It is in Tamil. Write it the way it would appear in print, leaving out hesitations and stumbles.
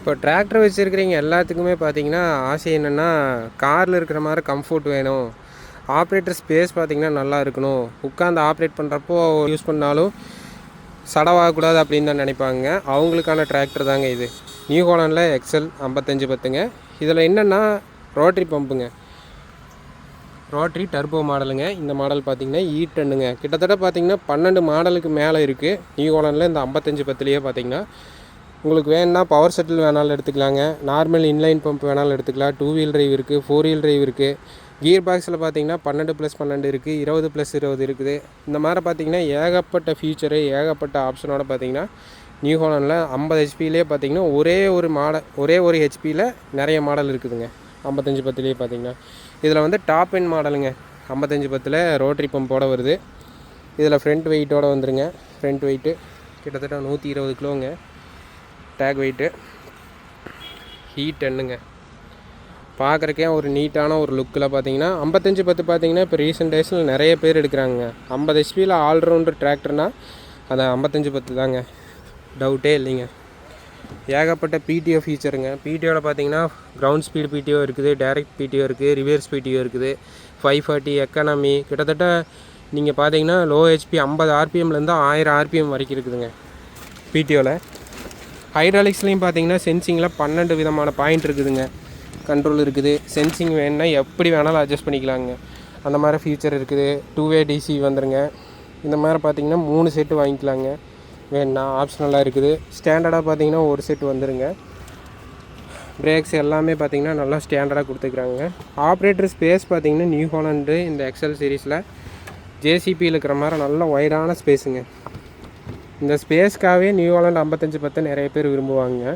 இப்போ டிராக்டர் வச்சுருக்கிறவங்க எல்லாத்துக்குமே பார்த்தீங்கன்னா ஆசை என்னென்னா, காரில் இருக்கிற மாதிரி கம்ஃபோர்ட் வேணும், ஆப்ரேட்டர் ஸ்பேஸ் பார்த்திங்கன்னா நல்லா இருக்கணும், உட்காந்து ஆப்ரேட் பண்ணுறப்போ யூஸ் பண்ணாலும் சடவாகக்கூடாது அப்படின்னு தான் நினைப்பாங்க. அவங்களுக்கான டிராக்டர் தாங்க இது. நியூ ஹாலண்டில் எக்ஸல் 5510ங்க. இதில் என்னென்னா ரோட்ரி பம்புங்க, ரோட்ரி டர்போ மாடலுங்க. இந்த மாடல் பார்த்திங்கன்னா E10ங்க. கிட்டத்தட்ட பார்த்திங்கன்னா 12 மாடலுக்கு மேலே இருக்குது நியூ ஹாலண்டில். இந்த 5510லேயே பார்த்திங்கன்னா உங்களுக்கு வேணுன்னா பவர் செட்டில் வேணாலும் எடுத்துக்கலாங்க, நார்மல் இன்லைன் பம்ப் வேணாலும் எடுத்துக்கலாம். 2 வீல் டிரைவ் இருக்குது, 4 வீல் டிரைவ் இருக்குது. கியர் பாக்ஸில் பார்த்தீங்கன்னா 12+12 இருக்குது, 20+20 இருக்குது. இந்த மாதிரி பார்த்தீங்கன்னா ஏகப்பட்ட ஃபியூச்சரு, ஏகப்பட்ட ஆப்ஷனோட பார்த்தீங்கன்னா நியூ ஹாலண்டில் 50 ஹெச்பிலே பார்த்தீங்கன்னா ஒரே ஒரு ஹெச்பியில் நிறைய மாடல் இருக்குதுங்க. 5510லேயே பார்த்தீங்கன்னா இதில் வந்து டாப் எண்ட் மாடலுங்க. 5510 ரோட்ரி பம்போடு வருது. இதில் ஃப்ரண்ட் வெயிட்டோடு வந்துருங்க. ஃப்ரண்ட் வெயிட்டு கிட்டத்தட்ட 120 கிலோங்க. டேக் வெயிட்டு. E10ங்க. பார்க்குறக்கே ஒரு நீட்டான ஒரு லுக்கில் பார்த்தீங்கன்னா 5510 பார்த்தீங்கன்னா இப்போ ரீசெண்ட் டேஸில் நிறைய பேர் எடுக்கிறாங்க. 50 ஹெச்பியில் ஆல்ரவுண்டர் டிராக்டர்னால் அந்த 5510 தாங்க, டவுட்டே இல்லைங்க. ஏகப்பட்ட பிடிஓ ஃபீச்சருங்க. பிடிஓவில் பார்த்தீங்கன்னா கிரவுண்ட் ஸ்பீடு பிடிஓ இருக்குது, டைரக்ட் பிடிஓ இருக்குது, ரிவர்ஸ் பிடிஓ இருக்குது, 540 எக்கானமி. கிட்டத்தட்ட நீங்கள் பார்த்தீங்கன்னா லோ ஹெச்பி 50 ஆர்பிஎம்லேருந்து 1000 ஆர்பிஎம் வரைக்கும் இருக்குதுங்க பிடிஓவில். ஹைட்ராலிக்ஸ்லேயும் பார்த்தீங்கன்னா சென்சிங்கில் 12 விதமான பாயிண்ட் இருக்குதுங்க, கண்ட்ரோல் இருக்குது. சென்சிங் வேணுன்னா எப்படி வேணாலும் அட்ஜஸ்ட் பண்ணிக்கலாங்க, அந்த மாதிரி ஃபியூச்சர் இருக்குது. 2-வே டிசி வந்துருங்க. இந்த மாதிரி பார்த்தீங்கன்னா 3 செட்டு வாங்கிக்கலாங்க வேணுன்னா, ஆப்ஷனலாக இருக்குது. ஸ்டாண்டர்டாக பார்த்தீங்கன்னா ஒரு செட்டு வந்துருங்க. பிரேக்ஸ் எல்லாமே பார்த்தீங்கன்னா நல்லா ஸ்டாண்டர்டாக கொடுத்துக்கிறாங்க. ஆப்ரேட்டர் ஸ்பேஸ் பார்த்தீங்கன்னா நியூ ஹாலண்டு இந்த எக்ஸல் சீரீஸில் ஜேசிபியில் இருக்கிற மாதிரி நல்ல வைடான ஸ்பேஸுங்க. இந்த ஸ்பேஸ்க்காகவே நியூ ஹாலண்ட் 5510 நிறைய பேர் விரும்புவாங்க.